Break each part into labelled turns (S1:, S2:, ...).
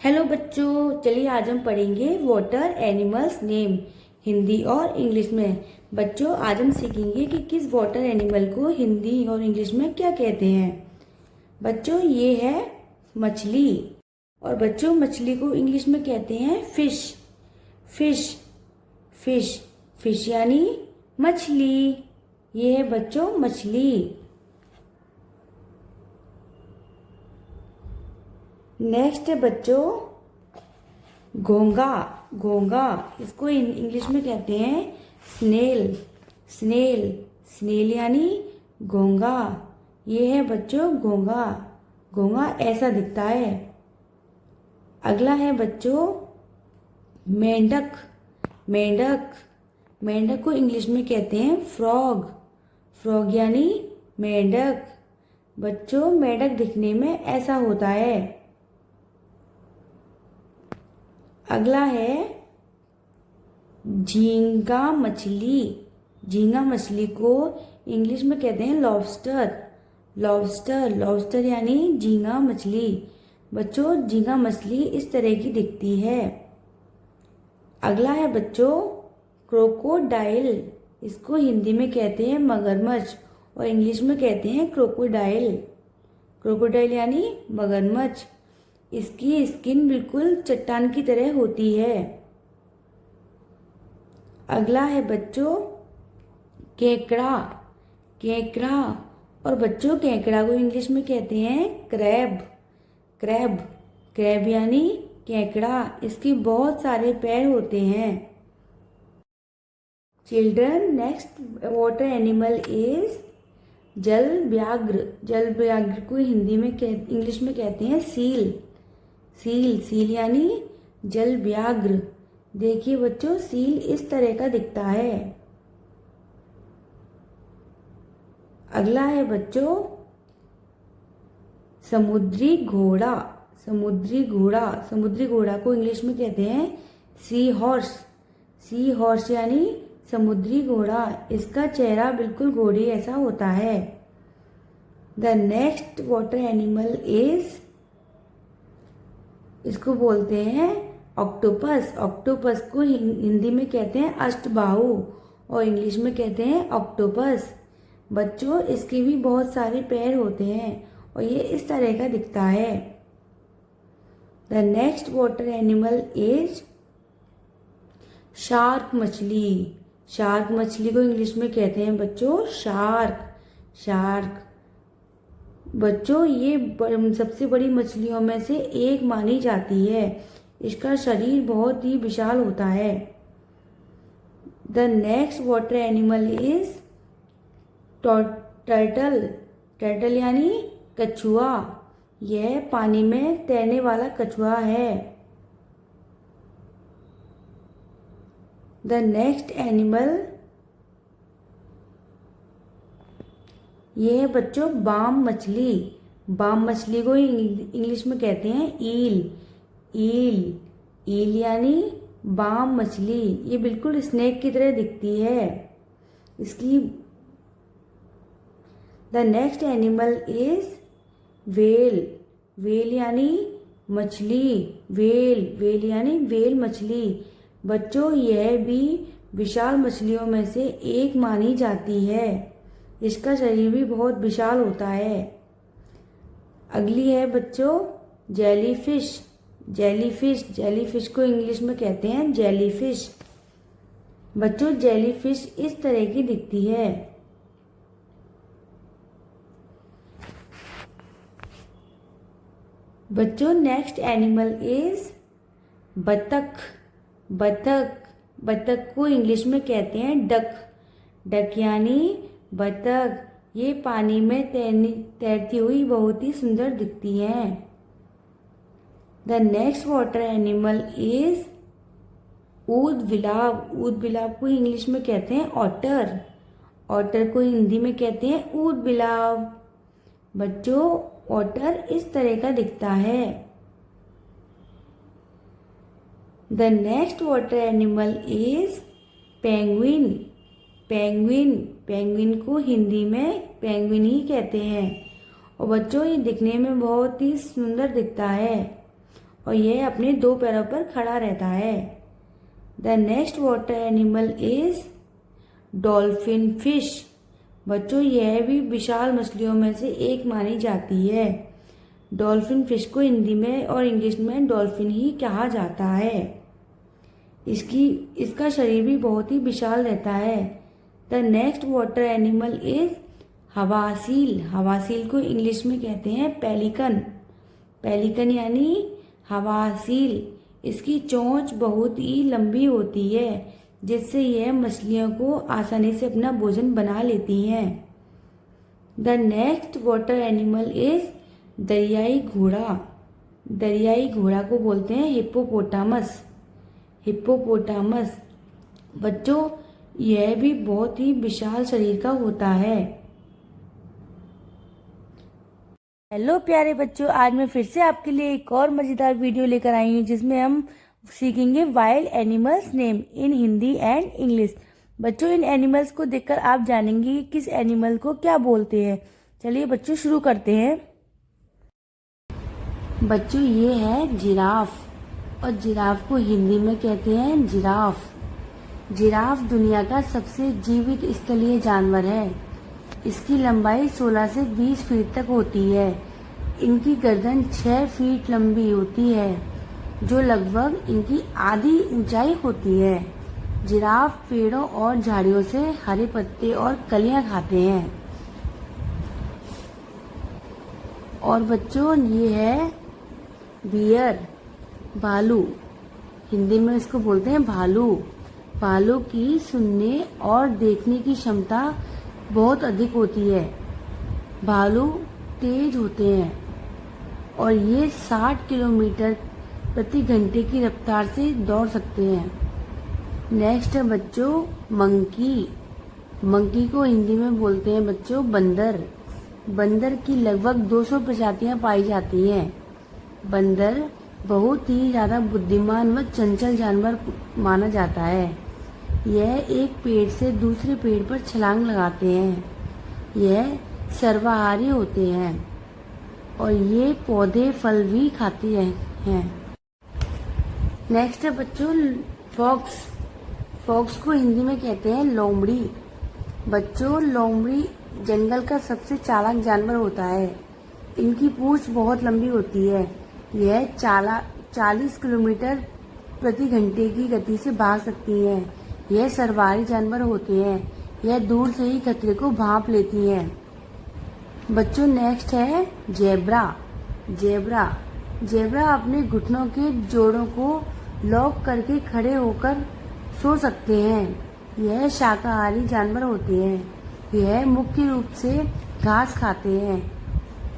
S1: Hello बच्चों, चलिए आज हम पढ़ेंगे वाटर एनिमल्स नेम हिंदी और इंग्लिश में। बच्चों आज हम सीखेंगे कि किस वाटर एनिमल को हिंदी और इंग्लिश में क्या कहते हैं। बच्चों ये है मछली, और बच्चों मछली को इंग्लिश में कहते हैं फिश। फिश फिश फिश यानी मछली। ये है बच्चों मछली। नेक्स्ट है बच्चों घोंगा। घोंगा इसको इंग्लिश में कहते हैं स्नेल। स्नेल स्नेल यानी घोंगा। ये है बच्चों घोंगा। घोंगा ऐसा दिखता है। अगला है बच्चों मेंढक। मेंढक मेंढक को इंग्लिश में कहते हैं फ्रॉग। फ्रॉग यानी मेंढक। बच्चों मेंढक दिखने में ऐसा होता है। अगला है झींगा मछली। झींगा मछली को इंग्लिश में कहते हैं लॉबस्टर। लॉबस्टर लॉबस्टर यानी झींगा मछली। बच्चों झींगा मछली इस तरह की दिखती है। अगला है बच्चों क्रोकोडाइल। इसको हिंदी में कहते हैं मगरमच्छ और इंग्लिश में कहते हैं क्रोकोडाइल। क्रोकोडाइल यानी मगरमच्छ। इसकी स्किन बिल्कुल चट्टान की तरह होती है। अगला है बच्चों केकड़ा। केकड़ा और बच्चों केकड़ा को इंग्लिश में कहते हैं क्रैब। क्रैब क्रैब यानी केकड़ा। इसके बहुत सारे पैर होते हैं। Children next water animal is जल व्याघ्र। जल व्याघ्र को हिंदी में इंग्लिश में कहते हैं सील। सील सील यानी जल व्याघ्र। देखिए बच्चों सील इस तरह का दिखता है। अगला है बच्चों समुद्री घोड़ा। समुद्री घोड़ा समुद्री घोड़ा को इंग्लिश में कहते हैं सी हॉर्स। सी हॉर्स यानी समुद्री घोड़ा। इसका चेहरा बिल्कुल घोड़े ऐसा होता है। The next water animal is, इसको बोलते हैं ऑक्टोपस। ऑक्टोपस को हिंदी में कहते हैं अष्टबाहु और इंग्लिश में कहते हैं ऑक्टोपस। बच्चों इसके भी बहुत सारे पैर होते हैं और ये इस तरह का दिखता है। The next water animal is shark मछली। शार्क मछली को इंग्लिश में कहते हैं बच्चों शार्क। शार्क बच्चों ये सबसे बड़ी मछलियों में से एक मानी जाती है। इसका शरीर बहुत ही विशाल होता है। The next water animal is turtle. Turtle यानी कछुआ। यह पानी में तैरने वाला कछुआ है। द नेक्स्ट एनिमल ये है बच्चों बाम मछली। बाम मछली को इंग्लिश में कहते हैं ईल। ईल ईल यानी बाम मछली। ये बिल्कुल स्नेक की तरह दिखती है। इसकी the next animal is well. Well यानी मछली। वेल वेल यानी वेल मछली। बच्चों यह भी विशाल मछलियों में से एक मानी जाती है। इसका शरीर भी बहुत विशाल होता है। अगली है बच्चों जेलीफिश। जेलीफिश जेलीफिश को इंग्लिश में कहते हैं जेलीफिश। बच्चों जेलीफिश इस तरह की दिखती है। बच्चों नेक्स्ट एनिमल इज बतख। बतख बतख को इंग्लिश में कहते हैं डक। डक यानी बतख। ये पानी में तैरती हुई बहुत ही सुंदर दिखती हैं। The next water animal is ऊद बिलाव। ऊद बिलाव को इंग्लिश में कहते हैं ऑटर। ऑटर को हिंदी में कहते हैं ऊद बिलाव। बच्चों ऑटर इस तरह का दिखता है। The next water animal is penguin. Penguin penguin को हिंदी में पेंगुइन ही कहते हैं। और बच्चों ये दिखने में बहुत ही सुंदर दिखता है और यह अपने 2 पैरों पर खड़ा रहता है। The next water animal is dolphin fish. बच्चों यह भी विशाल मछलियों में से एक मानी जाती है। डॉल्फिन फिश को हिंदी में और इंग्लिश में डॉल्फिन ही कहा जाता है। इसका शरीर भी बहुत ही विशाल रहता है। The next water animal is हवासील। हवासील को इंग्लिश में कहते हैं पेलिकन। पेलिकन यानी हवासील। इसकी चोंच बहुत ही लंबी होती है जिससे यह मछलियों को आसानी से अपना भोजन बना लेती हैं। The next water animal is दरियाई घोड़ा। दरियाई घोड़ा को बोलते हैं हिप्पोपोटामस। हिप्पोपोटामस। बच्चों यह भी बहुत ही विशाल शरीर का होता है। हेलो प्यारे बच्चों, आज मैं फिर से आपके लिए एक और मजेदार वीडियो लेकर आई हूँ जिसमें हम सीखेंगे wild animals name in Hindi and English. बच्चों इन एनिमल्स को देखकर आप जानेंगे कि किस एनिमल को क्या बोलते हैं। चलिए बच्चों शुरू करते हैं। बच्चों ये है जिराफ और जिराफ को हिंदी में कहते हैं जिराफ। जिराफ दुनिया का सबसे जीवित स्थलीय जानवर है। इसकी लंबाई 16 से 20 फीट तक होती है। इनकी गर्दन 6 फीट लंबी होती है जो लगभग इनकी आधी ऊंचाई होती है। जिराफ पेड़ों और झाड़ियों से हरे पत्ते और कलियां खाते हैं। और बच्चों ये है बियर, भालू। हिंदी में इसको बोलते हैं भालू। भालू की सुनने और देखने की क्षमता बहुत अधिक होती है। भालू तेज होते हैं और ये 60 किलोमीटर प्रति घंटे की रफ्तार से दौड़ सकते हैं। नेक्स्ट है बच्चों मंकी। मंकी को हिंदी में बोलते हैं बच्चों बंदर। बंदर की लगभग 200 प्रजातियां पाई जाती हैं। बंदर बहुत ही ज्यादा बुद्धिमान व चंचल जानवर माना जाता है। यह एक पेड़ से दूसरे पेड़ पर छलांग लगाते हैं। यह सर्वाहारी होते हैं और ये पौधे फल भी खाते हैं। नेक्स्ट है बच्चों फॉक्स। फॉक्स को हिंदी में कहते हैं लोमड़ी। बच्चों लोमड़ी जंगल का सबसे चालाक जानवर होता है। इनकी पूंछ बहुत लंबी होती है। यह 40 किलोमीटर प्रति घंटे की गति से भाग सकती हैं। यह सर्वाहारी जानवर होते हैं। यह दूर से ही खतरे को भांप लेती हैं। बच्चों नेक्स्ट है जेब्रा। जेब्रा जेब्रा अपने घुटनों के जोड़ों को लॉक करके खड़े होकर सो सकते हैं। यह शाकाहारी जानवर होते हैं। यह मुख्य रूप से घास खाते हैं।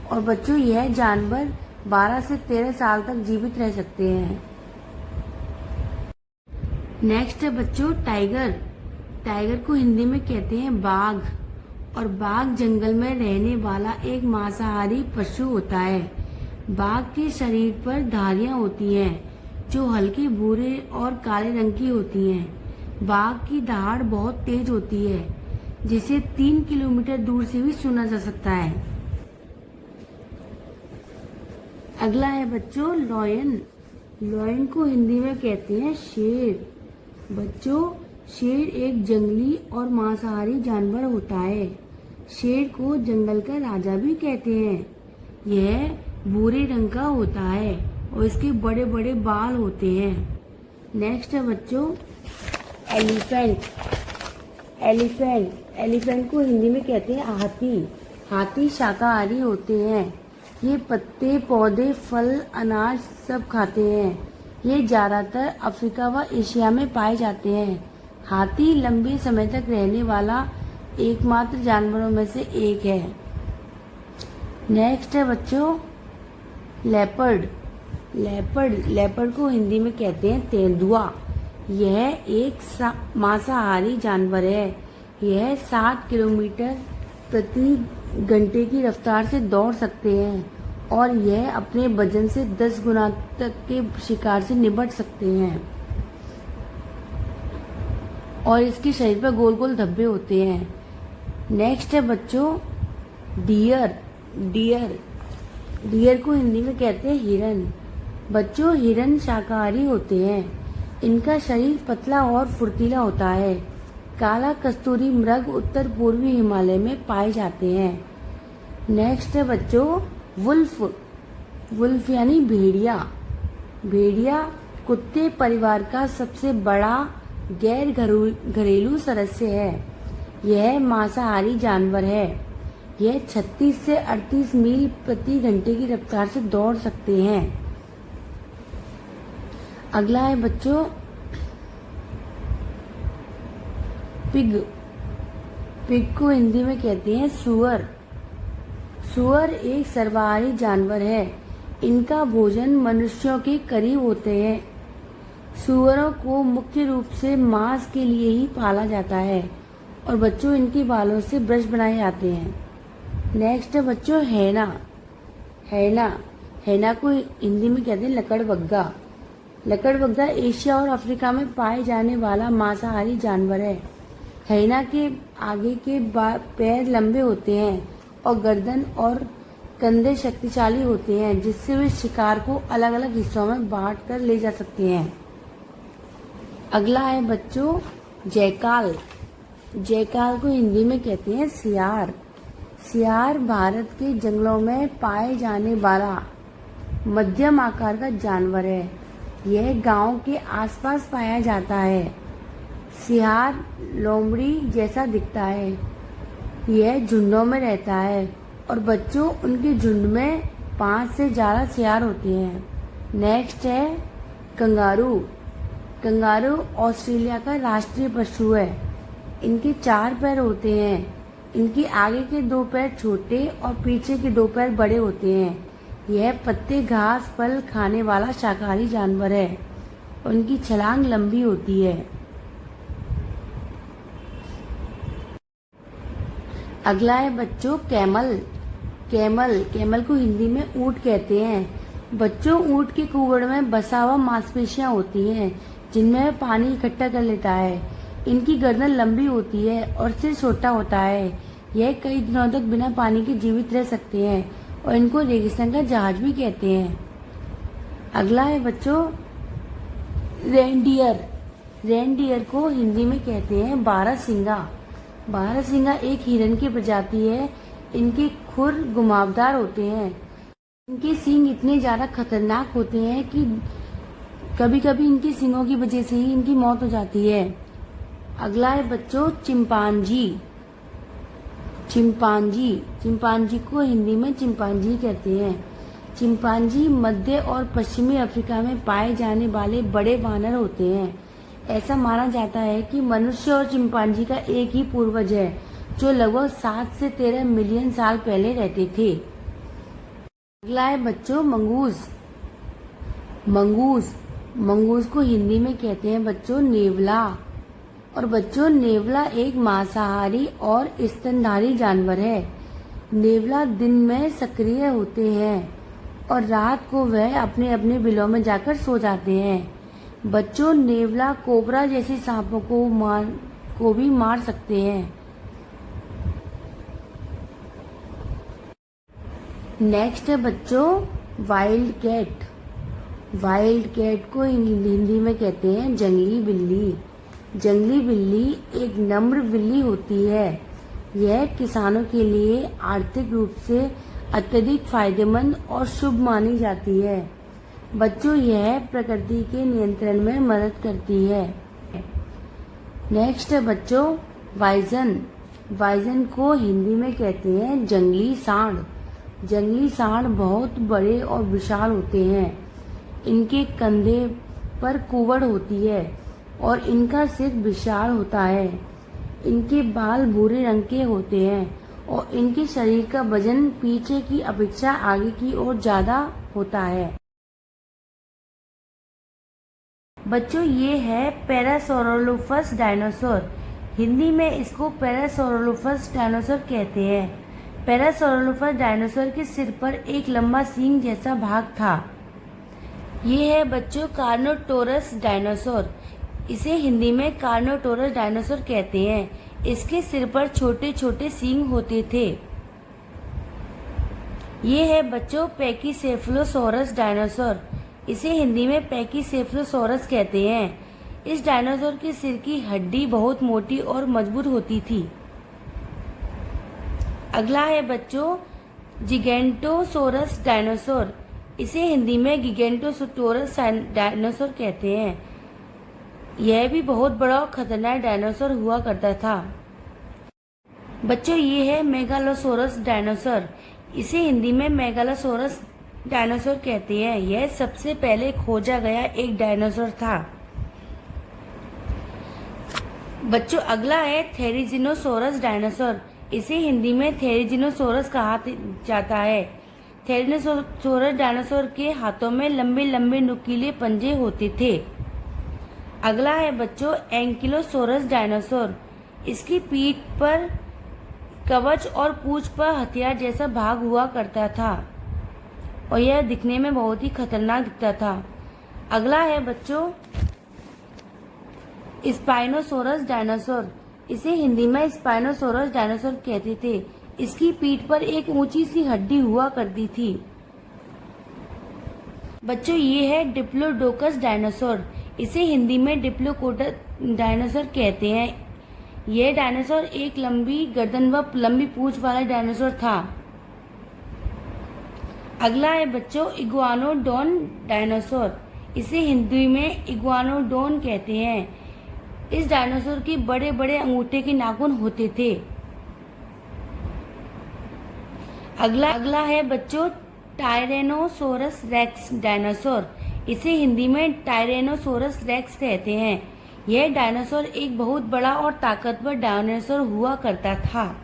S1: और बच्चों यह जानवर 12 से 13 साल तक जीवित रह सकते हैं। नेक्स्ट है बच्चों टाइगर। टाइगर को हिंदी में कहते हैं बाघ। और बाघ जंगल में रहने वाला एक मांसाहारी पशु होता है। बाघ के शरीर पर धारियां होती हैं जो हल्के भूरे और काले रंग की होती हैं। बाघ की दहाड़ बहुत तेज होती है जिसे 3 किलोमीटर दूर से भी सुना जा सकता है। अगला है बच्चों लॉयन। लॉयन को हिंदी में कहते हैं शेर। बच्चों शेर एक जंगली और मांसाहारी जानवर होता है। शेर को जंगल का राजा भी कहते हैं। यह भूरे रंग का होता है और इसके बड़े बड़े बाल होते हैं। नेक्स्ट है बच्चों एलिफेंट। एलिफेंट को हिंदी में कहते हैं हाथी। हाथी शाकाहारी होते हैं। ये पत्ते पौधे फल अनाज सब खाते हैं। ये ज्यादातर अफ्रीका व एशिया में पाए जाते हैं। हाथी लंबे समय तक रहने वाला एकमात्र जानवरों में से एक है। नेक्स्ट है बच्चों लेपर्ड। लेपर्ड को हिंदी में कहते हैं तेंदुआ। यह एक मांसाहारी जानवर है। यह 60 किलोमीटर प्रति घंटे की रफ्तार से दौड़ सकते हैं और यह अपने वजन से 10 गुना तक के शिकार से निपट सकते हैं। और इसके शरीर पर गोल गोल धब्बे होते हैं। नेक्स्ट है बच्चों डियर। डियर को हिंदी में कहते हैं हिरन। बच्चों, हिरण शाकाहारी होते हैं। इनका शरीर पतला और फुर्तीला होता है। काला कस्तूरी मृग उत्तर पूर्वी हिमालय में पाए जाते हैं। नेक्स्ट है बच्चों वुल्फ। वुल्फ यानी भेड़िया। भेड़िया कुत्ते परिवार का सबसे बड़ा गैर घरेलू सदस्य है। यह मांसाहारी जानवर है। यह 36 से 38 मील प्रति घंटे की रफ्तार से दौड़ सकते हैं। अगला है बच्चों पिग। पिग को हिंदी में कहते हैं सुअर। सुअर एक सर्वाहारी जानवर है। इनका भोजन मनुष्यों के करीब होते हैं। सुअरों को मुख्य रूप से मांस के लिए ही पाला जाता है और बच्चों इनके बालों से ब्रश बनाए जाते हैं। नेक्स्ट है बच्चों हैना। हैना हैना को हिंदी में कहते हैं लकड़बग्गा। लकड़बग्गा एशिया और अफ्रीका में पाए जाने वाला मांसाहारी जानवर है। हैना के आगे के पैर लंबे होते हैं और गर्दन और कंधे शक्तिशाली होते हैं, जिससे वे शिकार को अलग अलग हिस्सों में बांट कर ले जा सकते हैं। अगला है बच्चों जैकाल। जैकाल को हिंदी में कहते हैं सियार। सियार भारत के जंगलों में पाए जाने वाला मध्यम आकार का जानवर है। यह गांव के आसपास पाया जाता है। सियार लोमड़ी जैसा दिखता है। यह झुंडों में रहता है और बच्चों उनके झुंड में 5 से ज्यादा सियार होते हैं। नेक्स्ट है कंगारू। कंगारू ऑस्ट्रेलिया का राष्ट्रीय पशु है। इनके 4 पैर होते हैं। इनके आगे के 2 पैर छोटे और पीछे के 2 पैर बड़े होते हैं। यह पत्ते घास फल खाने वाला शाकाहारी जानवर है। उनकी छलांग लंबी होती है। अगला है बच्चों कैमल। कैमल को हिंदी में ऊंट कहते हैं। बच्चों ऊंट के कुहड़ में बसा हुआ मांसपेशियां होती हैं, जिनमें पानी इकट्ठा कर लेता है। इनकी गर्दन लंबी होती है और सिर छोटा होता है। यह कई दिनों तक बिना पानी के जीवित रह सकते हैं और इनको रेगिस्तान का जहाज भी कहते हैं। अगला है बच्चों रेनडियर। रेनडियर को हिंदी में कहते हैं बारहसिंगा। बारहसिंगा एक हिरण की प्रजाति है। इनके खुर घुमावदार होते हैं। इनके सींग इतने ज्यादा खतरनाक होते हैं कि कभी कभी इनके सींगों की वजह से ही इनकी मौत हो जाती है। अगला है बच्चों चिंपांजी। चिंपांजी को हिंदी में चिंपांजी कहते हैं। चिंपांजी मध्य और पश्चिमी अफ्रीका में पाए जाने वाले बड़े वानर होते हैं। ऐसा माना जाता है कि मनुष्य और चिंपांजी का एक ही पूर्वज है, जो लगभग 7 से 13 मिलियन साल पहले रहते थे। अगला है बच्चों मंगूस। मंगूस को हिंदी में कहते हैं बच्चों नेवला। और बच्चों नेवला एक मांसाहारी और स्तनधारी जानवर है। नेवला दिन में सक्रिय होते हैं और रात को वह अपने अपने बिलों में जाकर सो जाते हैं। बच्चों नेवला कोबरा जैसे सांपों को भी मार सकते हैं। नेक्स्ट है बच्चों वाइल्ड कैट। वाइल्ड कैट को हिंदी में कहते हैं जंगली बिल्ली। जंगली बिल्ली एक नम्र बिल्ली होती है। यह किसानों के लिए आर्थिक रूप से अत्यधिक फायदेमंद और शुभ मानी जाती है। बच्चों यह प्रकृति के नियंत्रण में मदद करती है। नेक्स्ट है बच्चों वाइजन। वाइजन को हिंदी में कहते हैं जंगली सांड। जंगली सांड बहुत बड़े और विशाल होते हैं। इनके कंधे पर कुवड़ होती है और इनका सिर विशाल होता है। इनके बाल भूरे रंग के होते हैं और इनके शरीर का वजन पीछे की अपेक्षा आगे की ओर ज्यादा होता है। बच्चों ये है पैरासौरोलोफस डायनासोर। हिंदी में इसको पैरासौरोलोफस डायनासोर कहते हैं। पैरासौरोलोफस डायनासोर के सिर पर एक लंबा सींग जैसा भाग था। ये है बच्चों कार्नोटोरस डायनासोर। इसे हिंदी में कार्नोटोरस डायनासोर कहते हैं। इसके सिर पर छोटे छोटे सींग होते थे। ये है बच्चों पैकीसेफलोसोरस डायनासोर। इसे हिंदी में पैकीसेफलोसॉरस कहते हैं। इस डायनासोर के सिर की हड्डी बहुत मोटी और मजबूत होती थी। अगला है बच्चों जिगेंटोसोरस डायनासोर। इसे हिंदी में गिगेंटोसोरस डायनासोर कहते हैं। यह भी बहुत बड़ा और खतरनाक डायनासोर हुआ करता था। बच्चों ये है मेगालोसोरस डायनासोर। इसे हिंदी में मेगालोसोरस डायनासोर कहते हैं। यह सबसे पहले खोजा गया एक डायनासोर था। बच्चों अगला है थेरिजिनोसोरस डायनासोर। इसे हिंदी में थेरिजिनोसोरस कहा जाता है। थेरिजिनोसोरस डायनासोर के हाथों में लंबे लंबे नुकीले पंजे होते थे। अगला है बच्चों एंकिलोसोरस डायनासोर। इसकी पीठ पर कवच और पूंछ पर हथियार जैसा भाग हुआ करता था और यह दिखने में बहुत ही खतरनाक दिखता था। अगला है बच्चों स्पाइनोसोरस डायनासोर। इसे हिंदी में स्पाइनोसोरस डायनासोर कहते थे। इसकी पीठ पर एक ऊंची सी हड्डी हुआ करती थी। बच्चों ये है डिप्लोडोकस डायनासोर। इसे हिंदी में डिप्लोकोटस डायनासोर कहते हैं। यह डायनासोर एक लंबी गर्दन व लंबी पूंछ वाला डायनासोर था। अगला है बच्चों इग्वानोडोन डायनासोर। इसे हिंदी में इग्वानोडोन कहते हैं। इस डायनासोर के बड़े बड़े अंगूठे के नाखून होते थे। अगला है बच्चों टायरेनोसोरस रेक्स डायनासोर। इसे हिंदी में टायरेनोसोरस रेक्स कहते हैं। यह डायनासोर एक बहुत बड़ा और ताकतवर डायनासोर हुआ करता था।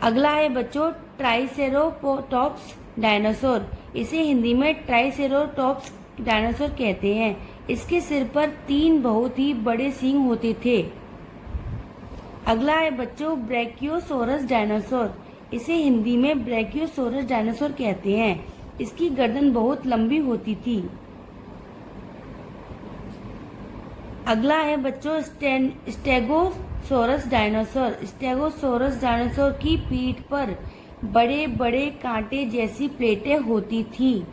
S1: अगला है बच्चों ट्राइसेरोटॉप्स डायनासोर। इसे हिंदी में ट्राइसेरोटॉप्स डायनासोर कहते हैं। इसके सिर पर 3 बहुत ही बड़े सींग होते थे। अगला है बच्चों ब्रैकियोसोरस डायनासोर। इसे हिंदी में ब्रैकियोसोरस डायनासोर कहते हैं। इसकी गर्दन बहुत लंबी होती थी। अगला है बच्चों स्टेगोसोरस डायनासोर। स्टेगोसोरस डायनासोर की पीठ पर बड़े बड़े कांटे जैसी प्लेटें होती थी।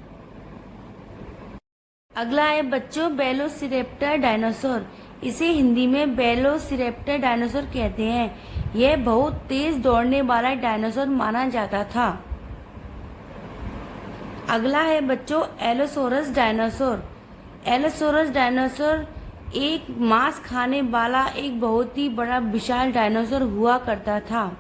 S1: अगला है बच्चों बेलोसिरेप्टर डायनासोर। इसे हिंदी में बेलोसिरेप्टर डायनासोर कहते हैं। यह बहुत तेज दौड़ने वाला डायनासोर माना जाता था। अगला है बच्चों एलोसोरस डायनासोर। एलोसोरस डायनासोर एक मांस खाने वाला एक बहुत ही बड़ा विशाल डायनासोर हुआ करता था।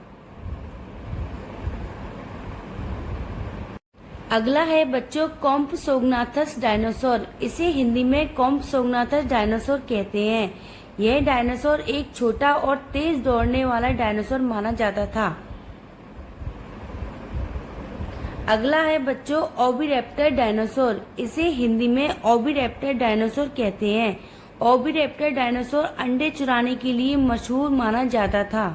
S1: अगला है बच्चों कॉम्पसोग्नाथस डायनासोर। इसे हिंदी में कॉम्पसोग्नाथस डायनासोर कहते हैं। यह डायनासोर एक छोटा और तेज दौड़ने वाला डायनासोर माना जाता था। अगला है बच्चों ओविरेप्टर डायनासोर। इसे हिंदी में ओविरेप्टर डायनासोर कहते हैं। ओविरेप्टर डायनासोर अंडे चुराने के लिए मशहूर माना जाता था।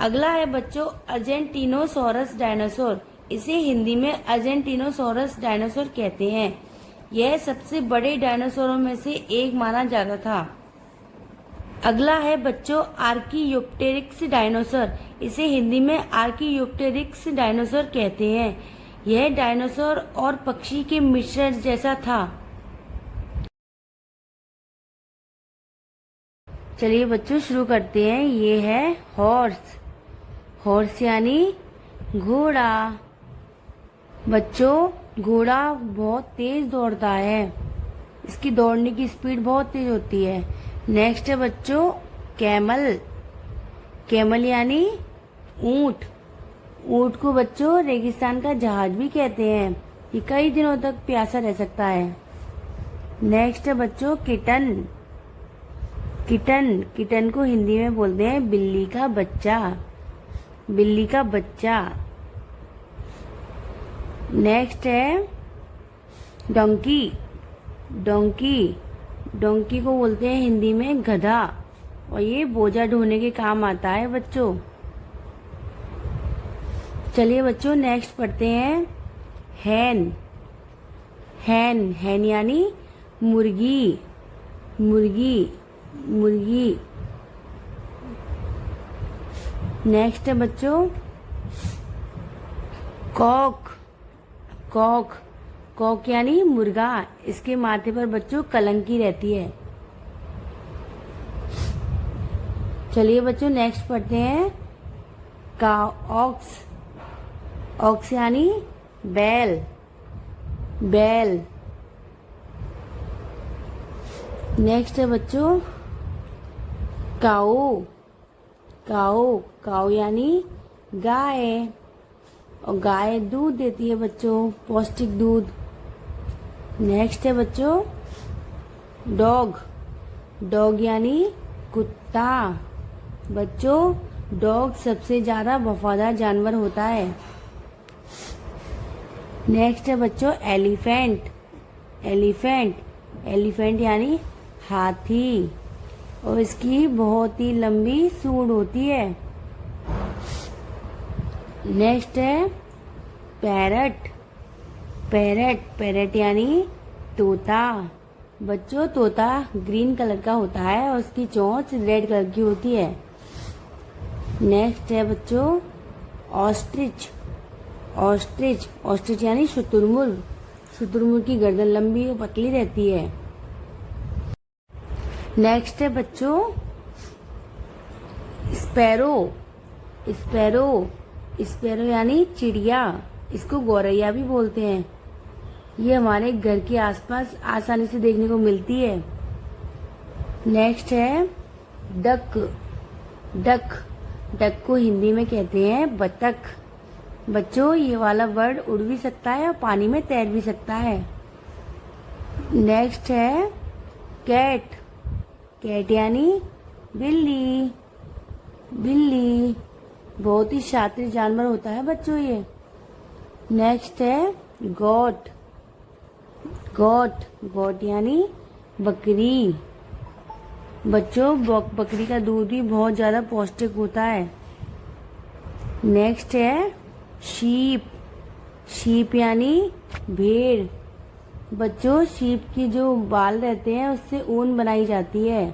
S1: अगला है बच्चों अर्जेंटिनोसोरस डायनासोर। इसे हिंदी में अर्जेंटिनोसोरस डायनासोर कहते हैं। यह सबसे बड़े डायनासोरों में से एक माना जाता था। अगला है बच्चों आर्कियोप्टेरिक्स डायनासोर। इसे हिंदी में आर्कियोप्टेरिक्स डायनासोर कहते हैं। यह डायनासोर और पक्षी के मिश्रण जैसा था। चलिए बच्चों शुरू करते हैं। ये है हॉर्स। हॉर्स यानी घोड़ा। बच्चों घोड़ा बहुत तेज दौड़ता है। इसकी दौड़ने की स्पीड बहुत तेज होती है। नेक्स्ट है बच्चों कैमल। कैमल यानी ऊंट। ऊंट को बच्चों रेगिस्तान का जहाज भी कहते हैं। ये कई दिनों तक प्यासा रह सकता है। नेक्स्ट है बच्चों किटन। किटन किटन को हिंदी में बोलते हैं बिल्ली का बच्चा। बिल्ली का बच्चा। नेक्स्ट है डोंकी। डोंकी डोंकी को बोलते हैं हिंदी में गधा और ये बोझा ढोने के काम आता है बच्चों। चलिए बच्चों नेक्स्ट पढ़ते हैं हैन। हैन हैन यानी मुर्गी। मुर्गी मुर्गी। नेक्स्ट है बच्चों कॉक। कॉक कॉक यानी मुर्गा, इसके माथे पर बच्चों कलंकी रहती है। चलिए बच्चों नेक्स्ट पढ़ते हैं काउ, ऑक्स। ऑक्स यानी बैल, बैल। नेक्स्ट है बच्चों काऊ, काऊ, काऊ यानी गाय, और गाय दूध देती है बच्चों, पौष्टिक दूध। नेक्स्ट है बच्चों डॉग, डॉग यानी कुत्ता। बच्चों डॉग सबसे ज्यादा वफादार जानवर होता है। नेक्स्ट है बच्चों एलिफेंट, एलिफेंट, एलिफेंट यानी हाथी, और इसकी बहुत ही लंबी सूंड होती है। नेक्स्ट है पैरट, पैरट, पैरट यानी तोता। बच्चों तोता ग्रीन कलर का होता है और उसकी चोंच रेड कलर की होती है। नेक्स्ट है बच्चों ऑस्ट्रिच, ऑस्ट्रिच, ऑस्ट्रिच यानी शुतुरमुर्ग, शुतुरमुर्ग की गर्दन लंबी और पतली रहती है। नेक्स्ट है बच्चों स्पैरो, स्पैरो, स्पैरो यानी चिड़िया, इसको गौरैया भी बोलते हैं। ये हमारे घर के आसपास आसानी से देखने को मिलती है। नेक्स्ट है डक, डक, डक को हिंदी में कहते हैं बतख। बच्चों ये वाला वर्ड उड़ भी सकता है और पानी में तैर भी सकता है। नेक्स्ट है कैट, कैट यानी बिल्ली, बिल्ली, बहुत ही शातिर जानवर होता है बच्चों ये। नेक्स्ट है गोट, गोट, गोट यानी बकरी। बच्चों बकरी का दूध भी बहुत ज्यादा पौष्टिक होता है। नेक्स्ट है शीप, शीप यानी भेड़। बच्चों शीप की जो बाल रहते हैं उससे ऊन बनाई जाती है।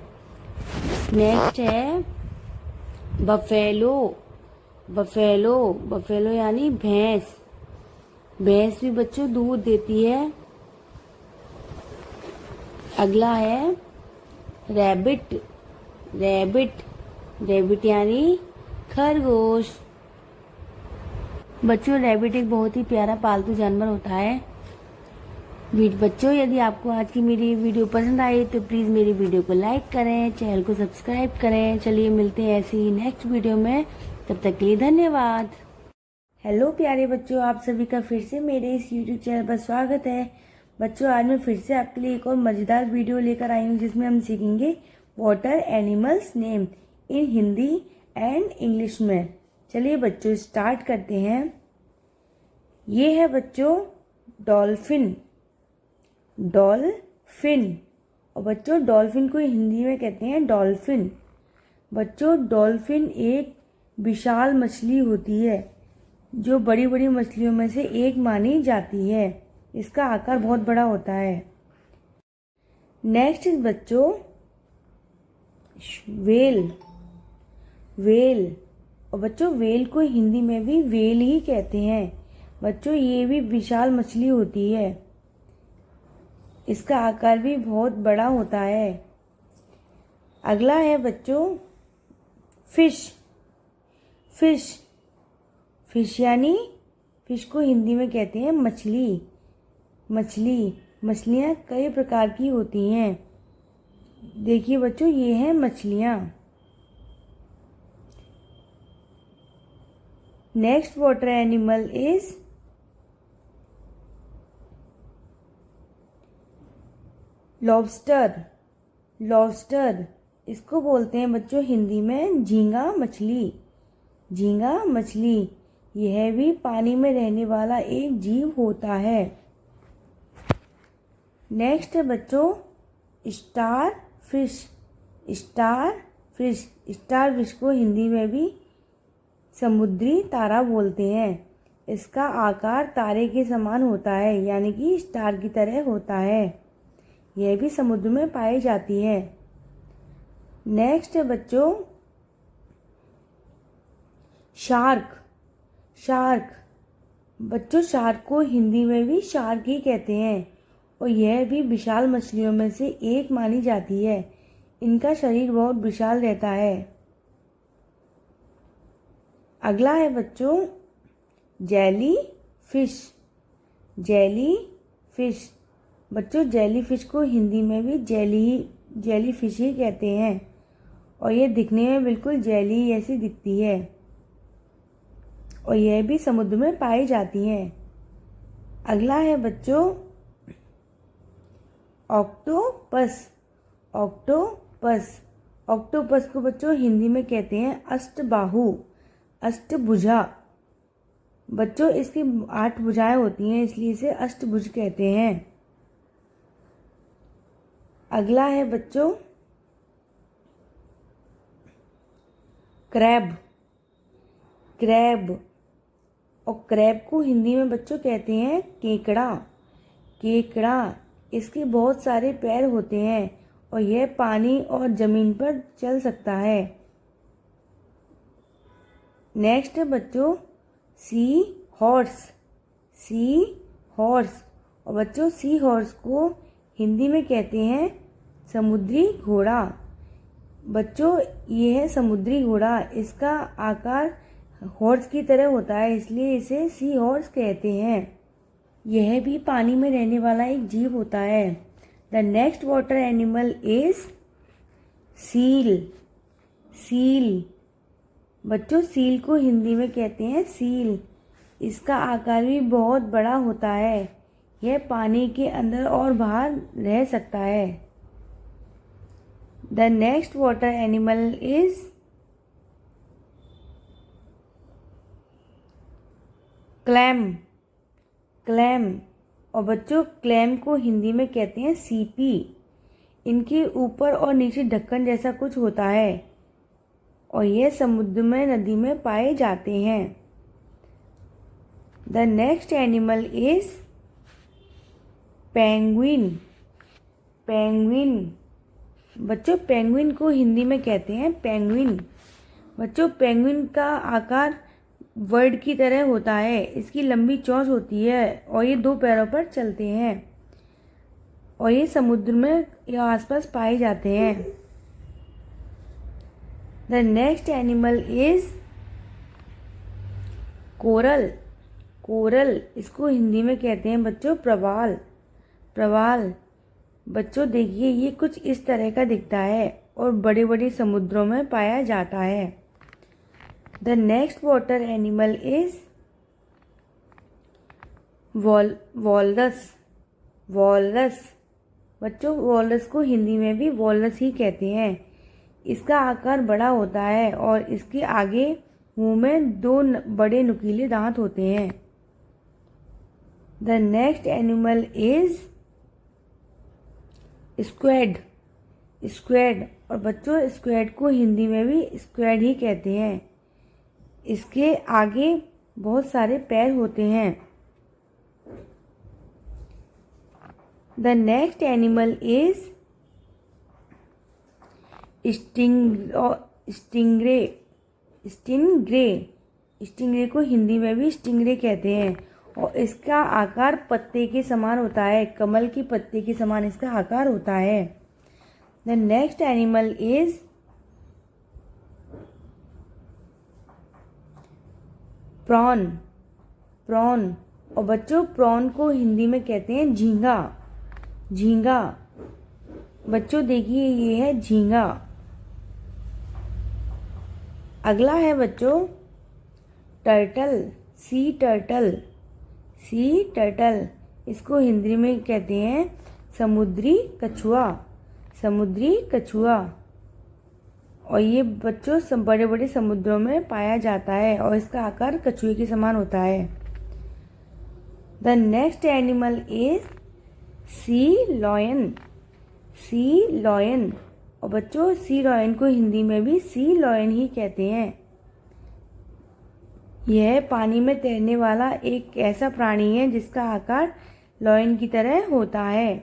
S1: नेक्स्ट है बफेलो, बफेलो, बफेलो यानी भैंस, भैंस भी बच्चों दूध देती है। अगला है रैबिट, रैबिट, रैबिट यानी खरगोश। बच्चों रैबिट एक बहुत ही प्यारा पालतू जानवर होता है। बच्चों यदि आपको आज की मेरी वीडियो पसंद आई तो प्लीज मेरी वीडियो को लाइक करें, चैनल को सब्सक्राइब करें। चलिए मिलते हैं ऐसे ही नेक्स्ट वीडियो में, तब तक के लिए धन्यवाद। हेलो प्यारे बच्चों, आप सभी का फिर से मेरे इस यूट्यूब चैनल पर स्वागत है। बच्चों आज मैं फिर से आपके लिए एक और मजेदार वीडियो लेकर आई हूँ जिसमें हम सीखेंगे water animals name in Hindi and English में। चलिए बच्चों स्टार्ट करते हैं। ये है बच्चों डॉल्फिन, डॉल्फिन, और बच्चों डॉल्फिन को हिंदी में कहते हैं डॉल्फिन। बच्चों डॉल्फिन एक विशाल मछली होती है जो बड़ी बड़ी मछलियों में से एक मानी जाती है। इसका आकार बहुत बड़ा होता है। नेक्स्ट इज बच्चों व्हेल, व्हेल, और बच्चों व्हेल को हिंदी में भी व्हेल ही कहते हैं। बच्चों ये भी विशाल मछली होती है, इसका आकार भी बहुत बड़ा होता है। अगला है बच्चों फिश, फिश, फिश यानी फिश को हिंदी में कहते हैं मछली, मछली, मछलियाँ कई प्रकार की होती हैं। देखिए बच्चों ये हैं मछलियाँ। Next water animal is lobster, lobster, इसको बोलते हैं बच्चों हिंदी में झींगा मछली, झींगा मछली। यह भी पानी में रहने वाला एक जीव होता है। नेक्स्ट है बच्चों star fish, star fish, star fish को हिंदी में भी समुद्री तारा बोलते हैं। इसका आकार तारे के समान होता है यानी कि स्टार की तरह होता है। यह भी समुद्र में पाई जाती है। नेक्स्ट है बच्चों शार्क, शार्क, बच्चों शार्क को हिंदी में भी शार्क ही कहते हैं और यह भी विशाल मछलियों में से एक मानी जाती है। इनका शरीर बहुत विशाल रहता है। अगला है बच्चों जेली फिश। Jelly fish. बच्चों जेली फिश को हिंदी में भी जेली फिश ही कहते हैं और यह दिखने में बिल्कुल जेली जैसी दिखती है और यह भी समुद्र में पाई जाती हैं। अगला है बच्चों ऑक्टोपस। ऑक्टोपस। ऑक्टोपस को बच्चों हिंदी में कहते हैं अष्टबाहु, अष्टभुजा। बच्चों इसकी 8 भुजाएं होती हैं इसलिए इसे अष्टभुज कहते हैं। अगला है बच्चों क्रैब। क्रैब। और क्रैब को हिंदी में बच्चों कहते हैं केकड़ा। केकड़ा। इसके बहुत सारे पैर होते हैं और यह पानी और ज़मीन पर चल सकता है। नेक्स्ट है बच्चों सी हॉर्स। Sea horse. और बच्चों सी हॉर्स को हिंदी में कहते हैं समुद्री घोड़ा। बच्चों ये है समुद्री घोड़ा। इसका आकार हॉर्स की तरह होता है इसलिए इसे सी हॉर्स कहते हैं। यह भी पानी में रहने वाला एक जीव होता है। The next water animal is seal. Seal. बच्चों सील को हिंदी में कहते हैं सील। इसका आकार भी बहुत बड़ा होता है। यह पानी के अंदर और बाहर रह सकता है। The next water animal is clam. Clam. और बच्चों क्लैम को हिंदी में कहते हैं सीपी। इनके ऊपर और नीचे ढक्कन जैसा कुछ होता है और यह समुद्र में नदी में पाए जाते हैं। The next animal is penguin. Penguin. बच्चों पेंगुइन को हिंदी में कहते हैं पेंगुइन। बच्चों पेंगुइन का आकार बर्ड की तरह होता है। इसकी लंबी चोंच होती है और ये 2 पैरों पर चलते हैं और ये समुद्र में या आसपास पाए जाते हैं। The next animal is coral. Coral. इसको हिंदी में कहते हैं बच्चों प्रवाल। प्रवाल। बच्चों देखिए ये कुछ इस तरह का दिखता है और बड़े बड़े समुद्रों में पाया जाता है। The next water animal is walrus. Walrus. बच्चों वॉलरस को हिंदी में भी वॉलरस ही कहते हैं। इसका आकार बड़ा होता है और इसके आगे मुंह में 2 बड़े नुकीले दांत होते हैं। The next animal is squid. Squid. और बच्चों स्क्वैड को हिंदी में भी स्क्वैड ही कहते हैं। इसके आगे बहुत सारे पैर होते हैं। The next animal is stingray. Stingray. Stingray को हिंदी में भी स्टिंगरे कहते हैं और इसका आकार पत्ते के समान होता है। कमल की पत्ते के समान इसका आकार होता है। The next animal is prawn. Prawn. और बच्चों प्रॉन को हिंदी में कहते हैं झींगा। झींगा। बच्चों देखिए ये है झींगा। अगला है बच्चों turtle. Sea turtle. Sea turtle. इसको हिंदी में कहते हैं समुद्री कछुआ। समुद्री कछुआ। और ये बच्चों बड़े बड़े समुद्रों में पाया जाता है और इसका आकार कछुए के समान होता है। The next animal is sea lion. Sea lion. और बच्चों सी लॉयन को हिंदी में भी सी लॉयन ही कहते हैं। यह पानी में तैरने वाला एक ऐसा प्राणी है जिसका आकार लॉयन की तरह होता है।